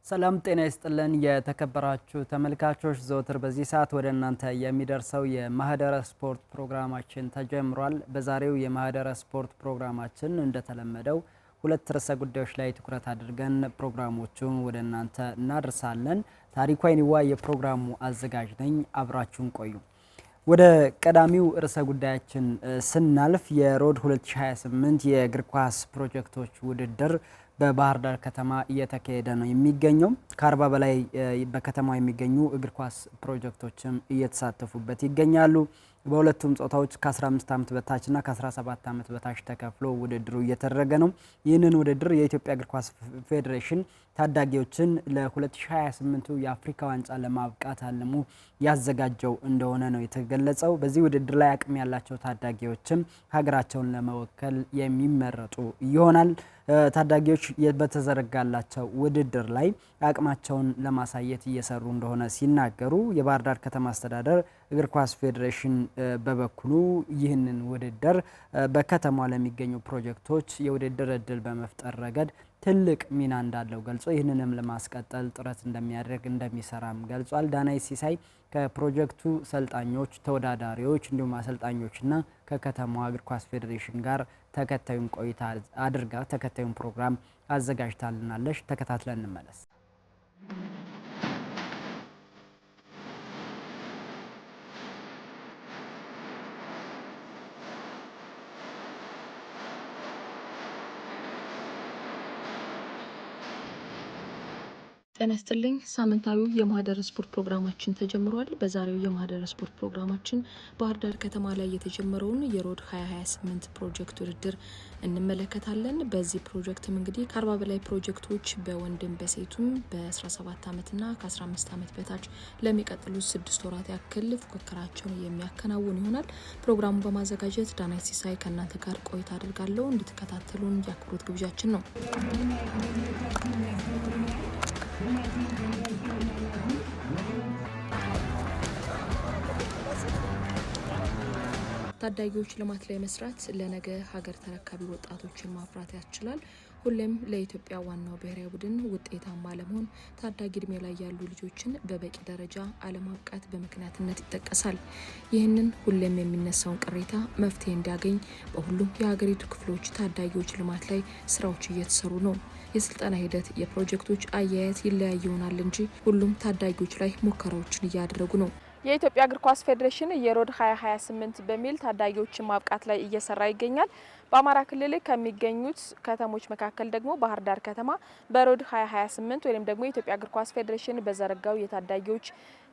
ሰላም ጤና ይስጥልን የተከበራችሁ ተመልካቾች ዘወትር በዚህ ሰዓት ወደ እናንተ የሚደርሰው የማህደረ ስፖርት ፕሮግራማችን ተጀምሯል። በዛሬው የማህደረ ስፖርት ፕሮግራማችን እንደተለመደው ሁለት ርዕሰ ጉዳዮች ላይ ትኩረት አድርገን ፕሮግራሞቹን ወደ እናንተ እናደርሳለን። ታሪኩ አይኒዋ የፕሮግራሙ አዘጋጅ ነኝ። አብራችሁን ቆዩ። ወደ ቀዳሚው ርዕሰ ጉዳያችን ስናልፍ የሮድ 2028 የእግር ኳስ ፕሮጀክቶች ውድድር በባህር ዳር ከተማ እየተካሄደ ነው የሚገኘው። ከ40 በላይ በከተማው የሚገኙ እግር ኳስ ፕሮጀክቶችም እየተሳተፉበት ይገኛሉ። በሁለቱም ጾታዎች ከ15 ዓመት በታችና ከ17 ዓመት በታች ተከፍሎ ውድድሩ እየተደረገ ነው። ይህንን ውድድር የኢትዮጵያ እግር ኳስ ፌዴሬሽን ታዳጊዎችን ለ2028 የአፍሪካ ዋንጫ ለማብቃት አልሞ ያዘጋጀው እንደሆነ ነው የተገለጸው። በዚህ ውድድር ላይ አቅም ያላቸው ታዳጊዎችም ሀገራቸውን ለመወከል የሚመረጡ ይሆናል። ታዳጊዎች በተዘረጋላቸው ውድድር ላይ አቅማቸውን ለማሳየት እየሰሩ እንደሆነ ሲናገሩ፣ የባህር ዳር ከተማ አስተዳደር እግር ኳስ ፌዴሬሽን በበኩሉ ይህንን ውድድር በከተማው ለሚገኙ ፕሮጀክቶች የውድድር እድል በመፍጠር ረገድ ትልቅ ሚና እንዳለው ገልጾ ይህንንም ለማስቀጠል ጥረት እንደሚያደርግ እንደሚሰራም ገልጿል። ዳናይ ሲሳይ ከፕሮጀክቱ ሰልጣኞች፣ ተወዳዳሪዎች እንዲሁም አሰልጣኞችና ከከተማዋ እግር ኳስ ፌዴሬሽን ጋር ተከታዩን ቆይታ አድርጋ ተከታዩን ፕሮግራም አዘጋጅታልናለች። ተከታትለን እንመለስ። ጤና ይስጥልኝ። ሳምንታዊው የማህደረ ስፖርት ፕሮግራማችን ተጀምሯል። በዛሬው የማህደረ ስፖርት ፕሮግራማችን ባህር ዳር ከተማ ላይ የተጀመረውን የሮድ 2028 ፕሮጀክት ውድድር እንመለከታለን። በዚህ ፕሮጀክትም እንግዲህ ከ40 በላይ ፕሮጀክቶች በወንድም በሴቱም በ17 ዓመትና ከ15 ዓመት በታች ለሚቀጥሉት 6 ወራት ያክል ፉክክራቸውን የሚያከናውን ይሆናል። ፕሮግራሙን በማዘጋጀት ዳናይ ሲሳይ ከእናንተ ጋር ቆይታ አድርጋለሁ። እንድትከታተሉን የአክብሮት ግብዣችን ነው። ታዳጊዎች ልማት ላይ መስራት ለነገ ሀገር ተረካቢ ወጣቶችን ማፍራት ያስችላል። ሁሌም ለኢትዮጵያ ዋናው ብሔራዊ ቡድን ውጤታማ ለመሆን ታዳጊ እድሜ ላይ ያሉ ልጆችን በበቂ ደረጃ አለማብቃት በምክንያትነት ይጠቀሳል። ይህንን ሁሌም የሚነሳውን ቅሬታ መፍትሄ እንዲያገኝ በሁሉም የሀገሪቱ ክፍሎች ታዳጊዎች ልማት ላይ ስራዎች እየተሰሩ ነው። የስልጠና ሂደት፣ የፕሮጀክቶች አያያዝ ይለያይ ይሆናል እንጂ ሁሉም ታዳጊዎች ላይ ሙከራዎችን እያደረጉ ነው። የኢትዮጵያ እግር ኳስ ፌዴሬሽን የሮድ 2028 በሚል ታዳጊዎችን ማብቃት ላይ እየሰራ ይገኛል። በአማራ ክልል ከሚገኙት ከተሞች መካከል ደግሞ ባህር ዳር ከተማ በሮድ 2028 ወይም ደግሞ የኢትዮጵያ እግር ኳስ ፌዴሬሽን በዘረጋው የታዳጊዎች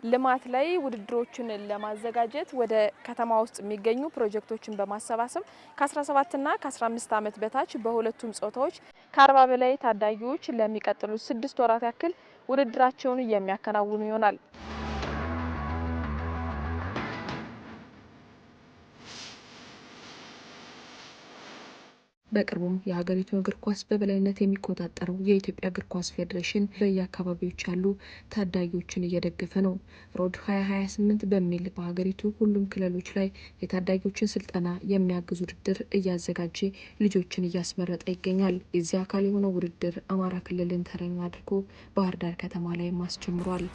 ልማት ላይ ውድድሮችን ለማዘጋጀት ወደ ከተማ ውስጥ የሚገኙ ፕሮጀክቶችን በማሰባሰብ ከ17ና ከ15 ዓመት በታች በሁለቱም ጾታዎች ከ40 በላይ ታዳጊዎች ለሚቀጥሉት 6 ወራት ያክል ውድድራቸውን የሚያከናውኑ ይሆናል። በቅርቡም የሀገሪቱ እግር ኳስ በበላይነት የሚቆጣጠረው የኢትዮጵያ እግር ኳስ ፌዴሬሽን በየአካባቢዎች ያሉ ታዳጊዎችን እየደገፈ ነው። ሮድ 2028 በሚል በሀገሪቱ ሁሉም ክልሎች ላይ የታዳጊዎችን ስልጠና የሚያግዝ ውድድር እያዘጋጀ ልጆችን እያስመረጠ ይገኛል። የዚህ አካል የሆነው ውድድር አማራ ክልልን ተረኛ አድርጎ ባህር ዳር ከተማ ላይ ማስጀምሯል።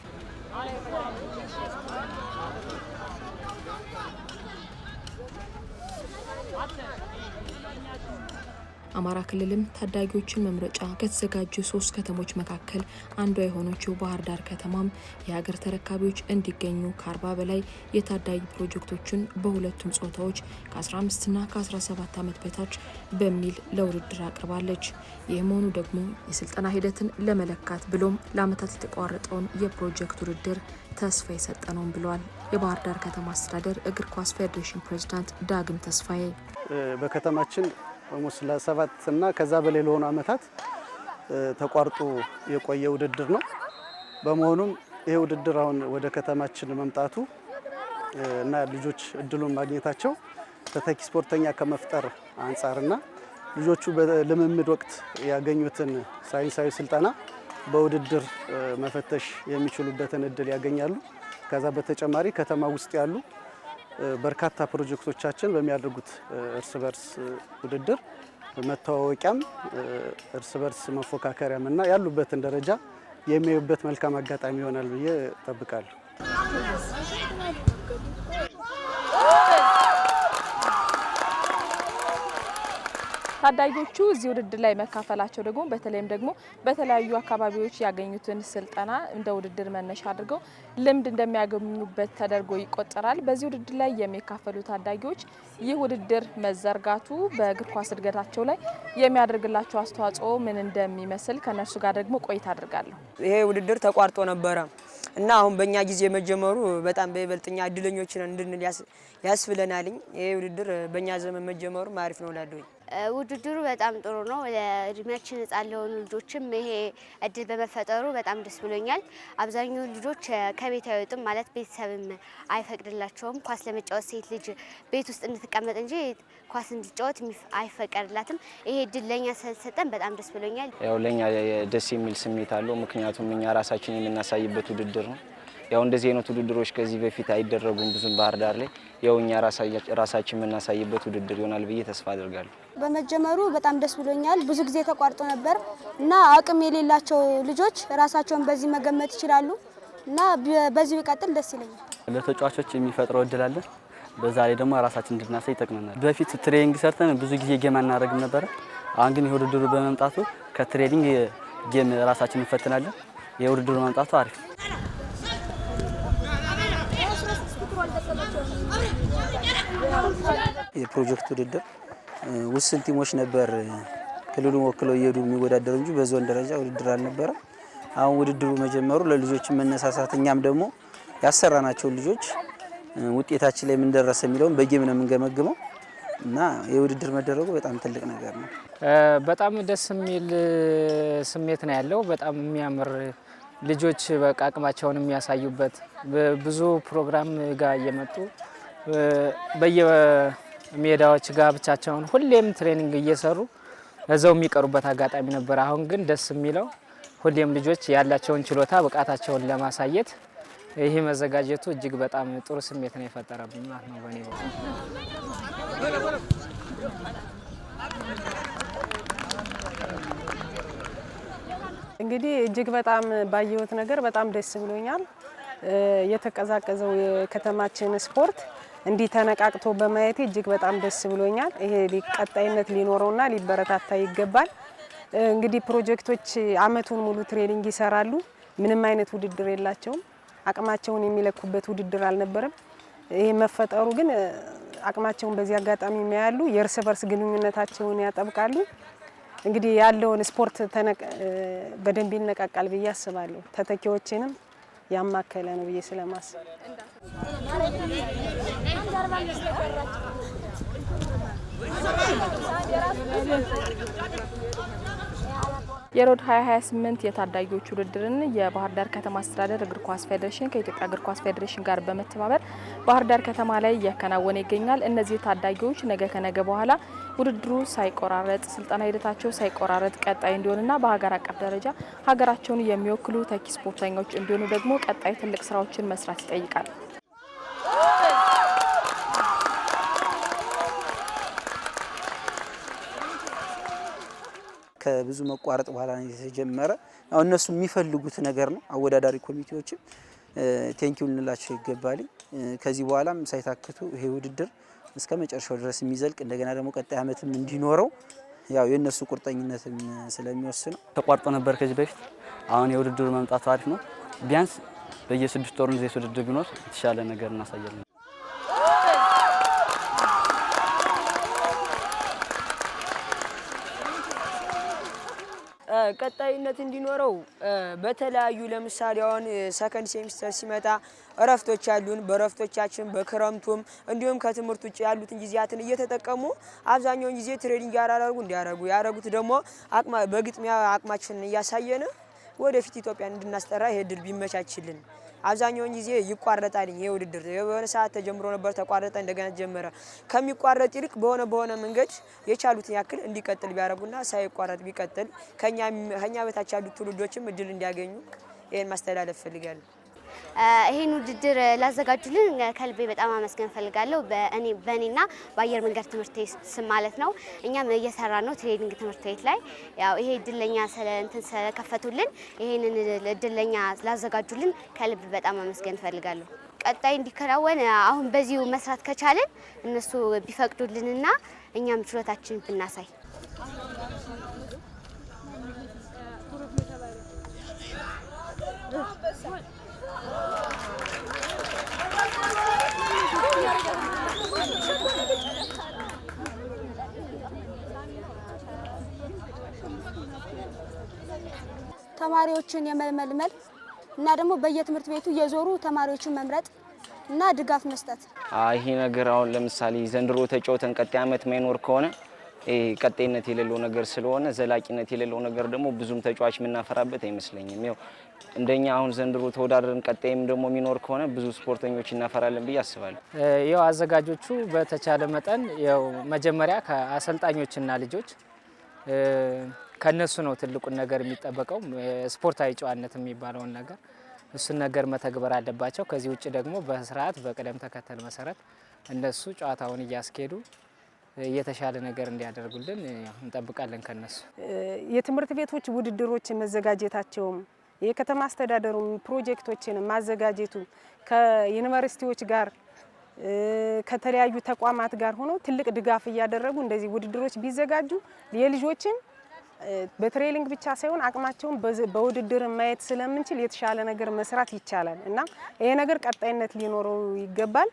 አማራ ክልልም ታዳጊዎችን መምረጫ ከተዘጋጁ 3 ከተሞች መካከል አንዷ የሆነችው ባህር ዳር ከተማም የሀገር ተረካቢዎች እንዲገኙ ከ40 በላይ የታዳጊ ፕሮጀክቶችን በሁለቱም ጾታዎች ከ15ና ከ17 ዓመት በታች በሚል ለውድድር አቅርባለች። ይህ መሆኑ ደግሞ የስልጠና ሂደትን ለመለካት ብሎም ለዓመታት የተቋረጠውን የፕሮጀክት ውድድር ተስፋ የሰጠ ነው ብለዋል የባህር ዳር ከተማ አስተዳደር እግር ኳስ ፌዴሬሽን ፕሬዝዳንት ዳግም ተስፋዬ። በከተማችን ኦልሞስት ለ7 እና ከዛ በላይ ለሆኑ ዓመታት ተቋርጦ የቆየ ውድድር ነው። በመሆኑም ይሄ ውድድር አሁን ወደ ከተማችን መምጣቱ እና ልጆች እድሉን ማግኘታቸው ተተኪ ስፖርተኛ ከመፍጠር አንጻርና ልጆቹ በልምምድ ወቅት ያገኙትን ሳይንሳዊ ስልጠና በውድድር መፈተሽ የሚችሉበትን እድል ያገኛሉ። ከዛ በተጨማሪ ከተማ ውስጥ ያሉ በርካታ ፕሮጀክቶቻችን በሚያደርጉት እርስ በርስ ውድድር መተዋወቂያም እርስ በርስ መፎካከሪያም እና ያሉበትን ደረጃ የሚያዩበት መልካም አጋጣሚ ይሆናል ብዬ እጠብቃለሁ። ታዳጊዎቹ እዚህ ውድድር ላይ መካፈላቸው ደግሞ በተለይም ደግሞ በተለያዩ አካባቢዎች ያገኙትን ስልጠና እንደ ውድድር መነሻ አድርገው ልምድ እንደሚያገኙበት ተደርጎ ይቆጠራል። በዚህ ውድድር ላይ የሚካፈሉ ታዳጊዎች ይህ ውድድር መዘርጋቱ በእግር ኳስ እድገታቸው ላይ የሚያደርግላቸው አስተዋጽኦ ምን እንደሚመስል ከነሱ ጋር ደግሞ ቆይታ አድርጋለሁ። ይሄ ውድድር ተቋርጦ ነበረ እና አሁን በእኛ ጊዜ መጀመሩ በጣም በይበልጥኛ እድለኞችን እንድንል ያስብለናል። ይሄ ውድድር በእኛ ዘመን መጀመሩ አሪፍ ነው እላለሁ። ውድድሩ በጣም ጥሩ ነው። ለእድሜያችን ህጻን ለሆኑ ልጆችም ይሄ እድል በመፈጠሩ በጣም ደስ ብሎኛል። አብዛኛው ልጆች ከቤት አይወጡም፣ ማለት ቤተሰብም አይፈቅድላቸውም። ኳስ ለመጫወት ሴት ልጅ ቤት ውስጥ እንድትቀመጥ እንጂ ኳስ እንድትጫወት አይፈቀድላትም። ይሄ እድል ለኛ ስለተሰጠን በጣም ደስ ብሎኛል። ያው ለኛ ደስ የሚል ስሜት አለው፣ ምክንያቱም እኛ ራሳችን የምናሳይበት ውድድር ነው። ያው እንደዚህ አይነት ውድድሮች ከዚህ በፊት አይደረጉም ብዙም ባህር ዳር ላይ። ያው እኛ ራሳችን የምናሳይበት ውድድር ይሆናል ብዬ ተስፋ አድርጋለሁ። በመጀመሩ በጣም ደስ ብሎኛል። ብዙ ጊዜ ተቋርጦ ነበር እና አቅም የሌላቸው ልጆች ራሳቸውን በዚህ መገመት ይችላሉ እና በዚህ ቢቀጥል ደስ ይለኛል። ለተጫዋቾች የሚፈጥረው እድል አለ። በዛ ላይ ደግሞ ራሳችን እንድናሳይ ይጠቅመናል። በፊት ትሬኒንግ ሰርተን ብዙ ጊዜ ጌም አናደርግም ነበር። አሁን ግን የውድድሩ በመምጣቱ ከትሬኒንግ ጌም ራሳችን እንፈትናለን። የውድድሩ መምጣቱ አሪፍ። የፕሮጀክት ውድድር ውስን ቲሞች ነበር ክልሉን ወክለው እየሄዱ የሚወዳደሩ እንጂ በዞን ደረጃ ውድድር አልነበረም። አሁን ውድድሩ መጀመሩ ለልጆች መነሳሳት፣ እኛም ደግሞ ያሰራናቸው ልጆች ውጤታችን ላይ ምን ደረሰ የሚለውን በጌም ነው የምንገመግመው እና የውድድር መደረጉ በጣም ትልቅ ነገር ነው። በጣም ደስ የሚል ስሜት ነው ያለው። በጣም የሚያምር ልጆች በቃ አቅማቸውን የሚያሳዩበት ብዙ ፕሮግራም ጋር እየመጡ በየሜዳዎች ጋር ብቻቸውን ሁሌም ትሬኒንግ እየሰሩ እዛው የሚቀሩበት አጋጣሚ ነበር። አሁን ግን ደስ የሚለው ሁሌም ልጆች ያላቸውን ችሎታ ብቃታቸውን ለማሳየት ይህ መዘጋጀቱ እጅግ በጣም ጥሩ ስሜት ነው የፈጠረብኝ ማለት ነው በኔ በኩል። እንግዲህ እጅግ በጣም ባየሁት ነገር በጣም ደስ ብሎኛል። የተቀዛቀዘው የከተማችን ስፖርት እንዲህ ተነቃቅቶ በማየቴ እጅግ በጣም ደስ ብሎኛል። ይሄ ቀጣይነት ሊኖረውና ሊበረታታ ይገባል። እንግዲህ ፕሮጀክቶች አመቱን ሙሉ ትሬኒንግ ይሰራሉ። ምንም አይነት ውድድር የላቸውም። አቅማቸውን የሚለኩበት ውድድር አልነበረም። ይሄ መፈጠሩ ግን አቅማቸውን በዚህ አጋጣሚ የሚያያሉ፣ የእርስ በርስ ግንኙነታቸውን ያጠብቃሉ። እንግዲህ ያለውን ስፖርት በደንብ ይነቃቃል ብዬ አስባለሁ። ተተኪዎችንም ያማከለ ነው ብዬ ስለማስብ የሮድ 2028 የታዳጊዎች ውድድርን የባህር ዳር ከተማ አስተዳደር እግር ኳስ ፌዴሬሽን ከኢትዮጵያ እግር ኳስ ፌዴሬሽን ጋር በመተባበር ባህር ዳር ከተማ ላይ እያከናወነ ይገኛል። እነዚህ ታዳጊዎች ነገ ከነገ በኋላ ውድድሩ ሳይቆራረጥ ስልጠና ሂደታቸው ሳይቆራረጥ ቀጣይ እንዲሆንና በሀገር አቀፍ ደረጃ ሀገራቸውን የሚወክሉ ተኪ ስፖርተኞች እንዲሆኑ ደግሞ ቀጣይ ትልቅ ስራዎችን መስራት ይጠይቃል። ከብዙ መቋረጥ በኋላ የተጀመረ አሁን እነሱ የሚፈልጉት ነገር ነው። አወዳዳሪ ኮሚቴዎችም ቴንኪው ልንላቸው ይገባል። ከዚህ በኋላም ሳይታክቱ ይሄ ውድድር እስከ መጨረሻው ድረስ የሚዘልቅ እንደገና ደግሞ ቀጣይ አመትም እንዲኖረው ያው የነሱ ቁርጠኝነትም ስለሚወስነው ተቋርጦ ነበር ከዚህ በፊት። አሁን የውድድሩ መምጣቱ አሪፍ ነው። ቢያንስ በየ6 ወሩ እንደዚህ ውድድር ቢኖር የተሻለ ነገር እናሳያለን። ቀጣይነት እንዲኖረው በተለያዩ ለምሳሌ አሁን ሰከንድ ሴሚስተር ሲመጣ እረፍቶች ያሉን በእረፍቶቻችን በክረምቱም እንዲሁም ከትምህርት ውጭ ያሉትን ጊዜያትን እየተጠቀሙ አብዛኛውን ጊዜ ትሬኒንግ ያደረጉት ደግሞ በግጥሚያ አቅማችንን እያሳየን ወደፊት ኢትዮጵያን እንድናስጠራ ይሄ ድል ቢመቻችልን። አብዛኛውን ጊዜ ይቋረጣል። ይሄ ውድድር የሆነ ሰዓት ተጀምሮ ነበር፣ ተቋረጠ፣ እንደገና ጀመረ። ከሚቋረጥ ይልቅ በሆነ መንገድ የቻሉትን ያክል እንዲቀጥል ቢያደርጉና ሳይቋረጥ ቢቀጥል ከኛ በታች ያሉት ትውልዶችም እድል እንዲያገኙ ይሄን ማስተላለፍ ፈልጋለሁ። ይሄን ውድድር ላዘጋጁልን ከልቤ በጣም አመስገን ፈልጋለሁ። በእኔና በአየር መንገድ ትምህርት ቤት ስም ማለት ነው። እኛም እየሰራ ነው ትሬኒንግ ትምህርት ቤት ላይ ያው ይሄ እድለኛ ስለከፈቱልን ይሄንን እድለኛ ላዘጋጁልን ከልብ በጣም አመስገን ፈልጋለሁ። ቀጣይ እንዲከናወን አሁን በዚሁ መስራት ከቻለን እነሱ ቢፈቅዱልንና እኛም ችሎታችንን ብናሳይ ተማሪዎችን የመመልመል እና ደግሞ በየትምህርት ቤቱ የዞሩ ተማሪዎችን መምረጥ እና ድጋፍ መስጠት። ይሄ ነገር አሁን ለምሳሌ ዘንድሮ ተጫውተን ቀጣይ አመት ማይኖር ከሆነ ቀጣይነት የሌለው ነገር ስለሆነ ዘላቂነት የሌለው ነገር ደግሞ ብዙም ተጫዋች ምናፈራበት አይመስለኝም። ያው እንደኛ አሁን ዘንድሮ ተወዳድረን ቀጣይም ደግሞ የሚኖር ከሆነ ብዙ ስፖርተኞች እናፈራለን ብዬ አስባለሁ። ያው አዘጋጆቹ በተቻለ መጠን ያው መጀመሪያ ከአሰልጣኞችና ልጆች ከነሱ ነው ትልቁን ነገር የሚጠበቀው ስፖርታዊ ጨዋነት የሚባለውን ነገር እሱን ነገር መተግበር አለባቸው። ከዚህ ውጭ ደግሞ በስርዓት በቅደም ተከተል መሰረት እነሱ ጨዋታውን እያስኬዱ የተሻለ ነገር እንዲያደርጉልን እንጠብቃለን ከነሱ። የትምህርት ቤቶች ውድድሮች መዘጋጀታቸውም የከተማ አስተዳደሩ ፕሮጀክቶችን ማዘጋጀቱ ከዩኒቨርሲቲዎች ጋር ከተለያዩ ተቋማት ጋር ሆኖ ትልቅ ድጋፍ እያደረጉ እንደዚህ ውድድሮች ቢዘጋጁ የልጆችን በትሬኒንግ ብቻ ሳይሆን አቅማቸውን በውድድር ማየት ስለምንችል የተሻለ ነገር መስራት ይቻላል እና ይሄ ነገር ቀጣይነት ሊኖረው ይገባል።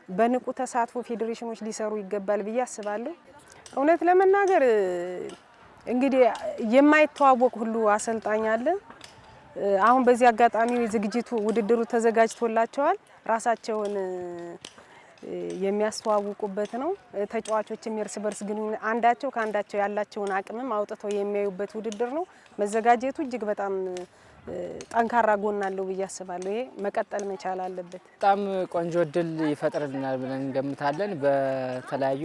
በንቁ ተሳትፎ ፌዴሬሽኖች ሊሰሩ ይገባል ብዬ አስባለሁ። እውነት ለመናገር እንግዲህ የማይተዋወቅ ሁሉ አሰልጣኝ አለ። አሁን በዚህ አጋጣሚ ዝግጅቱ ውድድሩ ተዘጋጅቶላቸዋል። ራሳቸውን የሚያስተዋውቁበት ነው። ተጫዋቾችም እርስ በርስ ግንኙነት አንዳቸው ከአንዳቸው ያላቸውን አቅምም አውጥተው የሚያዩበት ውድድር ነው። መዘጋጀቱ እጅግ በጣም ጠንካራ ጎን አለው ብዬ አስባለሁ። ይሄ መቀጠል መቻል አለበት። በጣም ቆንጆ እድል ይፈጥርልናል ብለን እንገምታለን። በተለያዩ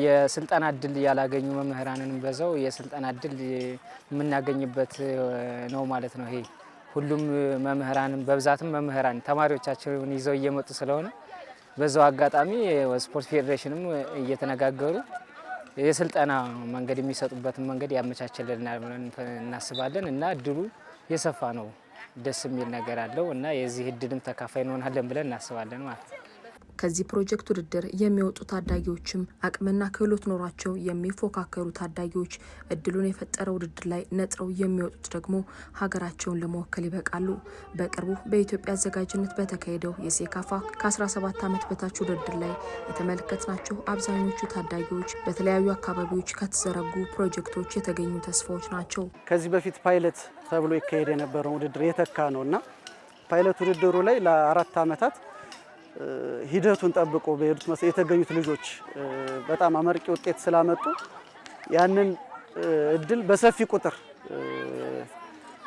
የስልጠና እድል ያላገኙ መምህራንንም በዛው የስልጠና እድል የምናገኝበት ነው ማለት ነው። ይሄ ሁሉም መምህራንም በብዛትም መምህራን ተማሪዎቻቸውን ይዘው እየመጡ ስለሆነ በዛው አጋጣሚ ስፖርት ፌዴሬሽንም እየተነጋገሩ የስልጠና መንገድ የሚሰጡበትን መንገድ ያመቻችልናል ብለን እናስባለን እና እድሉ የሰፋ ነው። ደስ የሚል ነገር አለው እና የዚህ እድልም ተካፋይ እንሆናለን ብለን እናስባለን ማለት ነው። ከዚህ ፕሮጀክት ውድድር የሚወጡ ታዳጊዎችም አቅምና ክህሎት ኖሯቸው የሚፎካከሩ ታዳጊዎች እድሉን የፈጠረ ውድድር ላይ ነጥረው የሚወጡት ደግሞ ሀገራቸውን ለመወከል ይበቃሉ። በቅርቡ በኢትዮጵያ አዘጋጅነት በተካሄደው የሴካፋ ከ17 ዓመት በታች ውድድር ላይ የተመለከትናቸው አብዛኞቹ ታዳጊዎች በተለያዩ አካባቢዎች ከተዘረጉ ፕሮጀክቶች የተገኙ ተስፋዎች ናቸው። ከዚህ በፊት ፓይለት ተብሎ ይካሄድ የነበረው ውድድር የተካ ነውና ፓይለት ውድድሩ ላይ ለ4 ዓመታት ሂደቱን ጠብቆ በሄዱት መሰረት የተገኙት ልጆች በጣም አመርቂ ውጤት ስላመጡ ያንን እድል በሰፊ ቁጥር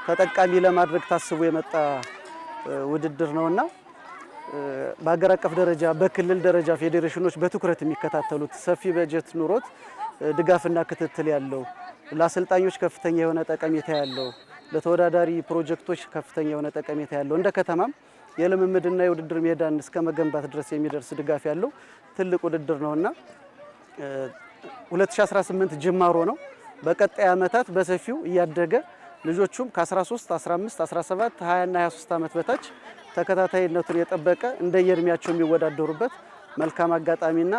ተጠቃሚ ለማድረግ ታስቦ የመጣ ውድድር ነውና በአገር አቀፍ ደረጃ በክልል ደረጃ ፌዴሬሽኖች በትኩረት የሚከታተሉት ሰፊ በጀት ኑሮት ድጋፍና ክትትል ያለው ለአሰልጣኞች ከፍተኛ የሆነ ጠቀሜታ ያለው ለተወዳዳሪ ፕሮጀክቶች ከፍተኛ የሆነ ጠቀሜታ ያለው እንደ ከተማም የልምምድና የውድድር ሜዳን እስከ መገንባት ድረስ የሚደርስ ድጋፍ ያለው ትልቅ ውድድር ነውና 2018 ጅማሮ ነው። በቀጣይ ዓመታት በሰፊው እያደገ ልጆቹም ከ13፣ 15፣ 17፣ 20 እና 23 ዓመት በታች ተከታታይነቱን የጠበቀ እንደየእድሜያቸው የሚወዳደሩበት መልካም አጋጣሚና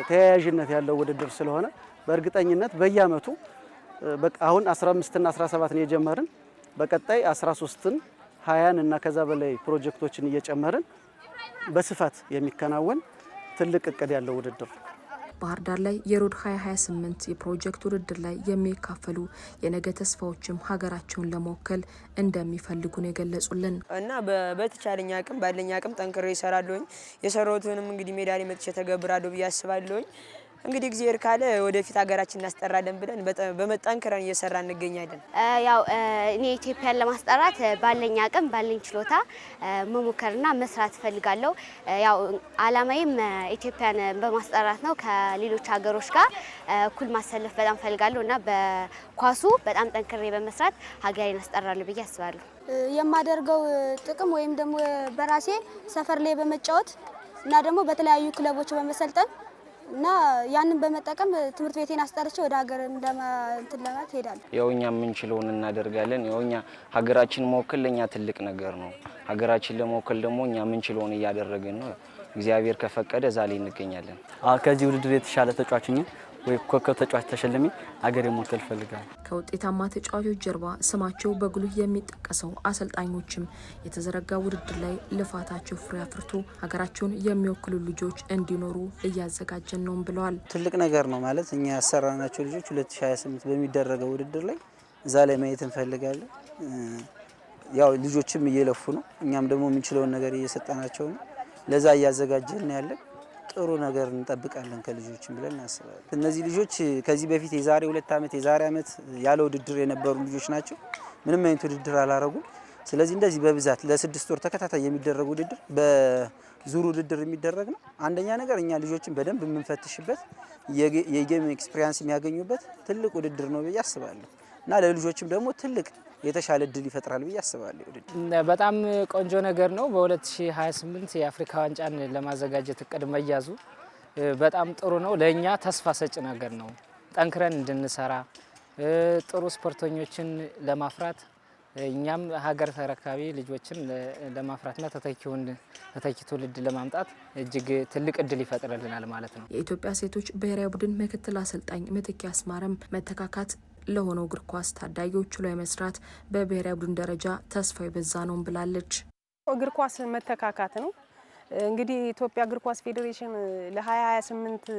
ተያያዥነት ያለው ውድድር ስለሆነ በእርግጠኝነት በየዓመቱ አሁን 15 እና 17 ነው የጀመርን በቀጣይ 13ን 20 እና ከዛ በላይ ፕሮጀክቶችን እየጨመርን በስፋት የሚከናወን ትልቅ እቅድ ያለው ውድድር። ባህር ዳር ላይ የሮድ 2028 የፕሮጀክት ውድድር ላይ የሚካፈሉ የነገ ተስፋዎችም ሀገራቸውን ለመወከል እንደሚፈልጉ ነው የገለጹልን እና በተቻለኝ አቅም ባለኝ አቅም ጠንክሬ እሰራለሁኝ። የሰራሁትንም እንግዲህ ሜዳ ላይ መጥቼ ተገብራለሁ ብዬ አስባለሁኝ። እንግዲህ እግዚአብሔር ካለ ወደፊት ሀገራችን እናስጠራለን ብለን በመጠንከረን እየሰራን እንገኛለን። ያው እኔ ኢትዮጵያን ለማስጠራት ባለኝ አቅም ባለኝ ችሎታ መሞከርና መስራት ፈልጋለሁ። ያው አላማዬም ኢትዮጵያን በማስጠራት ነው። ከሌሎች ሀገሮች ጋር እኩል ማሰለፍ በጣም ፈልጋለሁና በኳሱ በጣም ጠንክሬ በመስራት ሀገሬን አስጠራለሁ ብዬ አስባለሁ። የማደርገው ጥቅም ወይም ደግሞ በራሴ ሰፈር ላይ በመጫወት እና ደግሞ በተለያዩ ክለቦች በመሰልጠን እና ያንን በመጠቀም ትምህርት ቤቴን አስጠርቼ ወደ ሀገር ለማለት ሄዳለሁ። ያው እኛ የምንችለውን እናደርጋለን። ያው እኛ ሀገራችን መወከል ለኛ ትልቅ ነገር ነው። ሀገራችን ለመወከል ደግሞ እኛ የምንችለውን እያደረግን ነው። እግዚአብሔር ከፈቀደ እዛ ላይ እንገኛለን። ከዚህ ውድድር የተሻለ ተጫዋች ነኝ ወይ ኮከብ ተጫዋች ተሸልሜ ሀገር መወከል ፈልጋለሁ። ከውጤታማ ተጫዋቾች ጀርባ ስማቸው በጉልህ የሚጠቀሰው አሰልጣኞችም የተዘረጋ ውድድር ላይ ልፋታቸው ፍሬ አፍርቶ ሀገራቸውን የሚወክሉ ልጆች እንዲኖሩ እያዘጋጀን ነው ብለዋል። ትልቅ ነገር ነው ማለት እኛ ያሰራናቸው ልጆች 2028 በሚደረገው ውድድር ላይ እዛ ላይ ማየት እንፈልጋለን። ያው ልጆችም እየለፉ ነው፣ እኛም ደግሞ የምንችለውን ነገር እየሰጠናቸው ነው። ለዛ እያዘጋጀን ያለን ጥሩ ነገር እንጠብቃለን ከልጆችም ብለን እናስባለን። እነዚህ ልጆች ከዚህ በፊት የዛሬ 2 ዓመት የዛሬ ዓመት ያለ ውድድር የነበሩ ልጆች ናቸው። ምንም አይነት ውድድር አላረጉም። ስለዚህ እንደዚህ በብዛት ለ6 ወር ተከታታይ የሚደረግ ውድድር በዙር ውድድር የሚደረግ ነው። አንደኛ ነገር እኛ ልጆችን በደንብ የምንፈትሽበት የጌም ኤክስፒሪያንስ የሚያገኙበት ትልቅ ውድድር ነው ብዬ አስባለሁ እና ለልጆችም ደግሞ ትልቅ የተሻለ እድል ይፈጥራል ብዬ አስባለሁ። በጣም ቆንጆ ነገር ነው። በ2028 የአፍሪካ ዋንጫን ለማዘጋጀት እቅድ መያዙ በጣም ጥሩ ነው። ለእኛ ተስፋ ሰጭ ነገር ነው። ጠንክረን እንድንሰራ ጥሩ ስፖርተኞችን ለማፍራት እኛም ሀገር ተረካቢ ልጆችን ለማፍራትና ተተኪ ትውልድ ለማምጣት እጅግ ትልቅ እድል ይፈጥርልናል ማለት ነው። የኢትዮጵያ ሴቶች ብሔራዊ ቡድን ምክትል አሰልጣኝ ምትክ አስማረም መተካካት ለሆነው እግር ኳስ ታዳጊዎቹ ላይ መስራት በብሔራዊ ቡድን ደረጃ ተስፋ የበዛ ነው ብላለች። እግር ኳስ መተካካት ነው። እንግዲህ የኢትዮጵያ እግር ኳስ ፌዴሬሽን ለ2028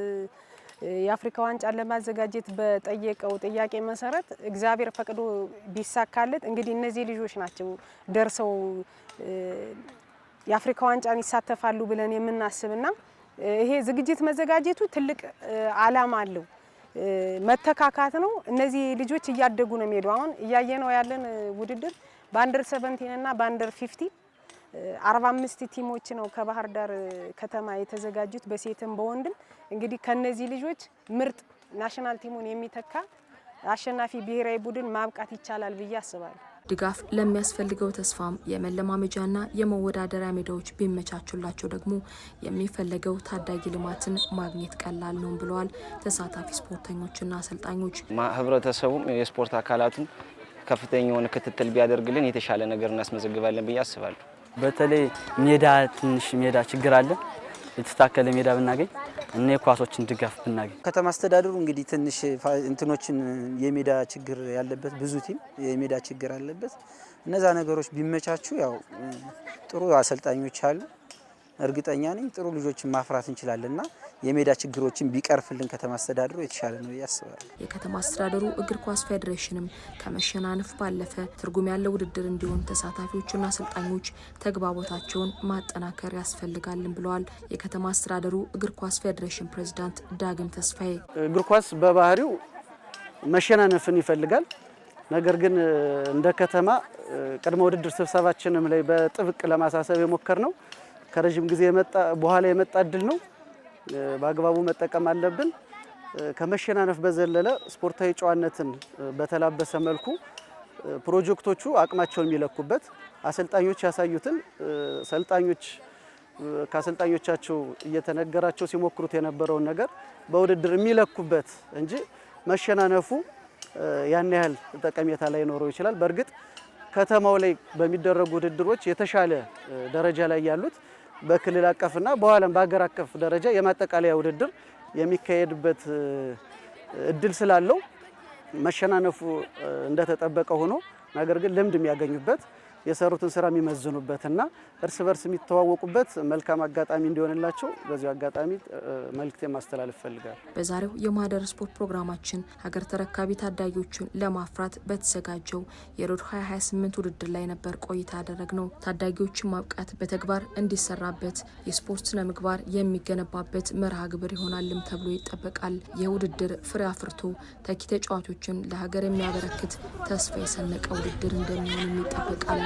የአፍሪካ ዋንጫን ለማዘጋጀት በጠየቀው ጥያቄ መሰረት እግዚአብሔር ፈቅዶ ቢሳካለት እንግዲህ እነዚህ ልጆች ናቸው ደርሰው የአፍሪካ ዋንጫን ይሳተፋሉ ብለን የምናስብና ይሄ ዝግጅት መዘጋጀቱ ትልቅ ዓላማ አለው። መተካካት ነው። እነዚህ ልጆች እያደጉ ነው የሚሄዱ። አሁን እያየነው ያለን ውድድር በአንደር 17 እና በአንደር 15 45 ቲሞች ነው ከባህር ዳር ከተማ የተዘጋጁት በሴትም በወንድም። እንግዲህ ከነዚህ ልጆች ምርጥ ናሽናል ቲሙን የሚተካ አሸናፊ ብሔራዊ ቡድን ማብቃት ይቻላል ብዬ አስባለሁ። ድጋፍ ለሚያስፈልገው ተስፋም የመለማመጃና የመወዳደሪያ ሜዳዎች ቢመቻቹላቸው ደግሞ የሚፈለገው ታዳጊ ልማትን ማግኘት ቀላል ነው ብለዋል ተሳታፊ ስፖርተኞችና አሰልጣኞች። ህብረተሰቡም የስፖርት አካላቱም ከፍተኛ የሆነ ክትትል ቢያደርግልን የተሻለ ነገር እናስመዘግባለን ብዬ አስባለሁ። በተለይ ሜዳ ትንሽ ሜዳ ችግር አለ። የተስተካከለ ሜዳ ብናገኝ እና የኳሶችን ድጋፍ ብናገኝ። ከተማ አስተዳደሩ እንግዲህ ትንሽ እንትኖችን የሜዳ ችግር ያለበት ብዙ ቲም የሜዳ ችግር አለበት። እነዛ ነገሮች ቢመቻቹ ያው ጥሩ አሰልጣኞች አሉ። እርግጠኛ ነኝ ጥሩ ልጆችን ማፍራት እንችላለንና የሜዳ ችግሮችን ቢቀርፍልን ከተማ አስተዳደሩ የተሻለ ነው ያስባል። የከተማ አስተዳደሩ እግር ኳስ ፌዴሬሽንም ከመሸናነፍ ባለፈ ትርጉም ያለው ውድድር እንዲሆን ተሳታፊዎችና አሰልጣኞች ተግባቦታቸውን ማጠናከር ያስፈልጋልን ብለዋል። የከተማ አስተዳደሩ እግር ኳስ ፌዴሬሽን ፕሬዝዳንት ዳግም ተስፋዬ እግር ኳስ በባህሪው መሸናነፍን ይፈልጋል። ነገር ግን እንደ ከተማ ቅድመ ውድድር ስብሰባችንም ላይ በጥብቅ ለማሳሰብ የሞከር ነው ከረጅም ጊዜ በኋላ የመጣ እድል ነው። በአግባቡ መጠቀም አለብን። ከመሸናነፍ በዘለለ ስፖርታዊ ጨዋነትን በተላበሰ መልኩ ፕሮጀክቶቹ አቅማቸውን የሚለኩበት አሰልጣኞች ያሳዩትን ሰልጣኞች ከአሰልጣኞቻቸው እየተነገራቸው ሲሞክሩት የነበረውን ነገር በውድድር የሚለኩበት እንጂ መሸናነፉ ያን ያህል ጠቀሜታ ላይ ኖረው ይችላል። በእርግጥ ከተማው ላይ በሚደረጉ ውድድሮች የተሻለ ደረጃ ላይ ያሉት በክልል አቀፍና በኋላም በሀገር አቀፍ ደረጃ የማጠቃለያ ውድድር የሚካሄድበት እድል ስላለው መሸናነፉ እንደተጠበቀ ሆኖ ነገር ግን ልምድ የሚያገኙበት የሰሩትን ስራ የሚመዝኑበትና እርስ በርስ የሚተዋወቁበት መልካም አጋጣሚ እንዲሆንላቸው በዚህ አጋጣሚ መልእክት ማስተላለፍ ፈልጋለሁ። በዛሬው የማህደር ስፖርት ፕሮግራማችን ሀገር ተረካቢ ታዳጊዎችን ለማፍራት በተዘጋጀው የሮድ 2028 ውድድር ላይ ነበር ቆይታ ያደረግነው። ታዳጊዎችን ማብቃት በተግባር እንዲሰራበት የስፖርት ስነ ምግባር የሚገነባበት መርሃ ግብር ይሆናልም ተብሎ ይጠበቃል። ይህ ውድድር ፍሬ አፍርቶ ተኪ ተጫዋቾችን ለሀገር የሚያበረክት ተስፋ የሰነቀ ውድድር እንደሚሆን ይጠበቃል።